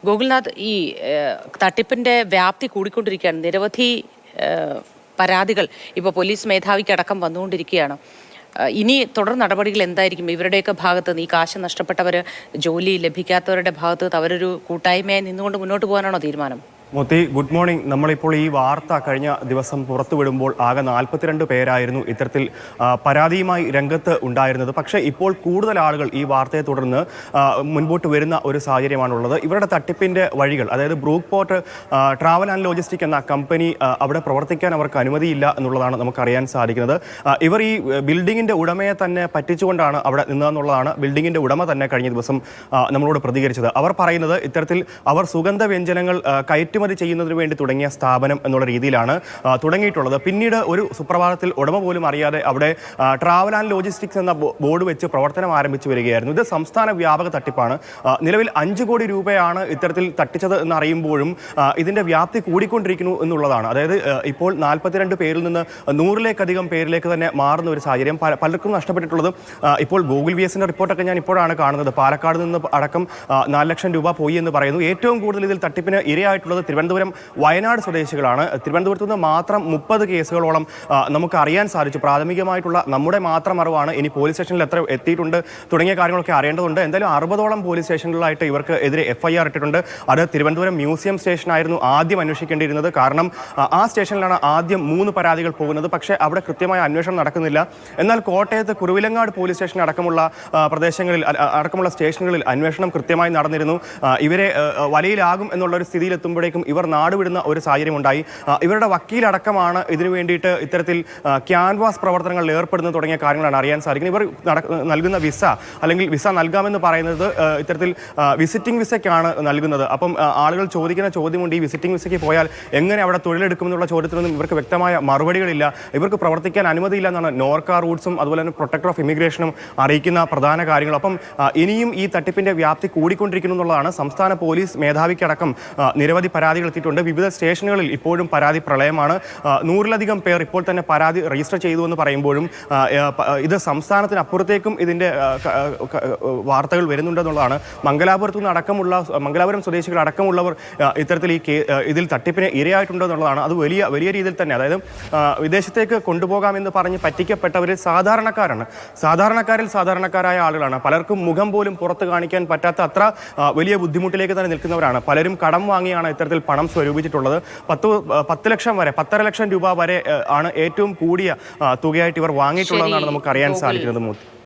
ഗോകുൽനാഥ്, ഈ തട്ടിപ്പിന്റെ വ്യാപ്തി കൂടിക്കൊണ്ടിരിക്കുകയാണ്. നിരവധി പരാതികൾ ഇപ്പോൾ പോലീസ് മേധാവിക്കടക്കം വന്നുകൊണ്ടിരിക്കുകയാണ്. ഇനി തുടർ നടപടികൾ എന്തായിരിക്കും? ഇവരുടെയൊക്കെ ഭാഗത്ത് നിന്ന് ഈ കാശ് നഷ്ടപ്പെട്ടവർ, ജോലി ലഭിക്കാത്തവരുടെ ഭാഗത്ത് അവരൊരു കൂട്ടായ്മയായി നിന്നുകൊണ്ട് മുന്നോട്ട് പോകാനാണോ തീരുമാനം? Moti, good morning. നമ്മളിപ്പോൾ ഈ വാർത്ത കഴിഞ്ഞ ദിവസം പുറത്തുവിടുമ്പോൾ ആകെ 42 പേരായിരുന്നു ഇത്തരത്തിൽ പരാതിയുമായി രംഗത്ത് ഉണ്ടായിരുന്നത്. പക്ഷേ ഇപ്പോൾ കൂടുതൽ ആളുകൾ ഈ വാർത്തയെ തുടർന്ന് മുൻപോട്ട് വരുന്ന ഒരു സാഹചര്യമാണുള്ളത്. ഇവരുടെ തട്ടിപ്പിൻ്റെ വഴികൾ, അതായത് brook port travel and logistic എന്ന കമ്പനി അവിടെ പ്രവർത്തിക്കാൻ അവർക്ക് അനുമതിയില്ല എന്നുള്ളതാണ് നമുക്കറിയാൻ സാധിക്കുന്നത്. ഇവർ ഈ ബിൽഡിങ്ങിൻ്റെ ഉടമയെ തന്നെ പറ്റിച്ചുകൊണ്ടാണ് അവിടെ നിന്നതെന്നുള്ളതാണ് ബിൽഡിങ്ങിൻ്റെ ഉടമ തന്നെ കഴിഞ്ഞ ദിവസം നമ്മളോട് പ്രതികരിച്ചത്. അവർ പറയുന്നത് ഇത്തരത്തിൽ അവർ സുഗന്ധവ്യഞ്ജനങ്ങൾ കയറ്റുമതി ചെയ്യുന്നതിന് വേണ്ടി തുടങ്ങിയ സ്ഥാപനം എന്നുള്ള രീതിയിലാണ് തുടങ്ങിയിട്ടുള്ളത്. പിന്നീട് ഒരു സുപ്രഭാതത്തിൽ ഉടമ പോലും അറിയാതെ അവിടെ ട്രാവൽ ആൻഡ് ലോജിസ്റ്റിക്സ് എന്ന ബോർഡ് വെച്ച് പ്രവർത്തനം ആരംഭിച്ചു വരികയായിരുന്നു. ഇത് സംസ്ഥാന വ്യാപക തട്ടിപ്പാണ്. നിലവിൽ 5 കോടി രൂപയാണ് ഇത്തരത്തിൽ തട്ടിച്ചത് എന്നറിയുമ്പോഴും ഇതിന്റെ വ്യാപ്തി കൂടിക്കൊണ്ടിരിക്കുന്നു എന്നുള്ളതാണ്. അതായത് ഇപ്പോൾ 42 പേരിൽ നിന്ന് 100-ലേക്കധികം പേരിലേക്ക് തന്നെ മാറുന്ന ഒരു സാഹചര്യം. പലർക്കും നഷ്ടപ്പെട്ടിട്ടുള്ളത് ഇപ്പോൾ ഗൂഗിൾ VSന്റെ റിപ്പോർട്ടൊക്കെ ഞാൻ ഇപ്പോഴാണ് കാണുന്നത്. പാലക്കാട് നിന്ന് അടക്കം 4 ലക്ഷം രൂപ പോയി എന്ന് പറയുന്നു. ഏറ്റവും കൂടുതൽ ഇതിൽ തട്ടിപ്പിന് ഇരയായിട്ടുള്ളത് തിരുവനന്തപുരം, വയനാട് സ്വദേശികളാണ്. തിരുവനന്തപുരത്ത് നിന്ന് മാത്രം 30 കേസുകളോളം നമുക്ക് അറിയാൻ സാധിച്ചു. പ്രാഥമികമായിട്ടുള്ള നമ്മുടെ മാത്രം അറിവാണ്. ഇനി പോലീസ് സ്റ്റേഷനിൽ എത്ര എത്തിയിട്ടുണ്ട് തുടങ്ങിയ കാര്യങ്ങളൊക്കെ അറിയേണ്ടതുണ്ട്. എന്തായാലും 60ഓളം പോലീസ് സ്റ്റേഷനുകളായിട്ട് ഇവർക്ക് എതിരെ FIR ഇട്ടിട്ടുണ്ട്. അത് തിരുവനന്തപുരം മ്യൂസിയം സ്റ്റേഷനായിരുന്നു ആദ്യം അന്വേഷിക്കേണ്ടിയിരുന്നത്. കാരണം ആ സ്റ്റേഷനിലാണ് ആദ്യം 3 പരാതികൾ പോകുന്നത്. പക്ഷേ അവിടെ കൃത്യമായ അന്വേഷണം നടക്കുന്നില്ല. എന്നാൽ കോട്ടയത്ത് കുറുവിലങ്ങാട് പോലീസ് സ്റ്റേഷൻ അടക്കമുള്ള പ്രദേശങ്ങളിൽ അടക്കമുള്ള സ്റ്റേഷനുകളിൽ അന്വേഷണം കൃത്യമായി നടന്നിരുന്നു. ഇവരെ വലയിലാകും എന്നുള്ള ഒരു സ്ഥിതിയിലെത്തുമ്പോഴേക്കും ഇവർ നാടുവിടുന്ന ഒരു സാഹചര്യം ഉണ്ടായി. ഇവരുടെ വക്കീലടക്കമാണ് ഇതിനു വേണ്ടിയിട്ട് ഇത്തരത്തിൽ ക്യാൻവാസ് പ്രവർത്തനങ്ങളിൽ ഏർപ്പെടുന്നത് തുടങ്ങിയ കാര്യങ്ങളാണ് അറിയാൻ സാധിക്കുന്നത്. ഇവർ നൽകുന്ന വിസ, അല്ലെങ്കിൽ വിസ നൽകാമെന്ന് പറയുന്നത് ഇത്തരത്തിൽ വിസിറ്റിംഗ് വിസയ്ക്കാണ് നൽകുന്നത്. അപ്പം ആളുകൾ ചോദിക്കുന്ന ചോദ്യമുണ്ട്, ഈ വിസിറ്റിംഗ് വിസയ്ക്ക് പോയാൽ എങ്ങനെ അവിടെ തൊഴിലെടുക്കുമെന്നുള്ള ചോദ്യത്തിനൊന്നും ഇവർക്ക് വ്യക്തമായ മറുപടികളില്ല. ഇവർക്ക് പ്രവർത്തിക്കാൻ അനുമതിയില്ല എന്നാണ് നോർക്ക റൂട്ട്സും അതുപോലെ തന്നെ പ്രൊട്ടക്ടർ ഓഫ് ഇമിഗ്രേഷനും അറിയിക്കുന്ന പ്രധാന കാര്യങ്ങൾ. അപ്പം ഇനിയും ഈ തട്ടിപ്പിന്റെ വ്യാപ്തി കൂടിക്കൊണ്ടിരിക്കുന്നു എന്നുള്ളതാണ്. സംസ്ഥാന പോലീസ് മേധാവിക്കടക്കം നിരവധി പരാതികൾ എത്തിയിട്ടുണ്ട്. വിവിധ സ്റ്റേഷനുകളിൽ ഇപ്പോഴും പരാതി പ്രളയമാണ്. 100-ലധികം പേർ ഇപ്പോൾ തന്നെ പരാതി രജിസ്റ്റർ ചെയ്തു എന്ന് പറയുമ്പോഴും ഇത് സംസ്ഥാനത്തിനപ്പുറത്തേക്കും ഇതിൻ്റെ വാർത്തകൾ വരുന്നുണ്ടെന്നുള്ളതാണ്. മംഗലാപുരം സ്വദേശികൾ അടക്കമുള്ളവർ ഇത്തരത്തിൽ ഇതിൽ തട്ടിപ്പിന് ഇരയായിട്ടുണ്ടെന്നുള്ളതാണ്. അത് വലിയ രീതിയിൽ തന്നെ, അതായത് വിദേശത്തേക്ക് കൊണ്ടുപോകാമെന്ന് പറഞ്ഞ് പറ്റിക്കപ്പെട്ടവർ സാധാരണക്കാരാണ്. സാധാരണക്കാരായ ആളുകളാണ്. പലർക്കും മുഖം പോലും പുറത്ത് കാണിക്കാൻ പറ്റാത്ത അത്ര വലിയ ബുദ്ധിമുട്ടിലേക്ക് തന്നെ നിൽക്കുന്നവരാണ്. പലരും കടം വാങ്ങിയാണ് ഇത്തരത്തിൽ പണം സ്വരൂപിച്ചിട്ടുള്ളത്. 10 ലക്ഷം വരെ, 10.5 ലക്ഷം രൂപ വരെ ആണ് ഏറ്റവും കൂടിയ തുകയായിട്ട് ഇവർ വാങ്ങിയിട്ടുള്ളതെന്നാണ് നമുക്ക് അറിയാൻ സാധിക്കുന്നത്.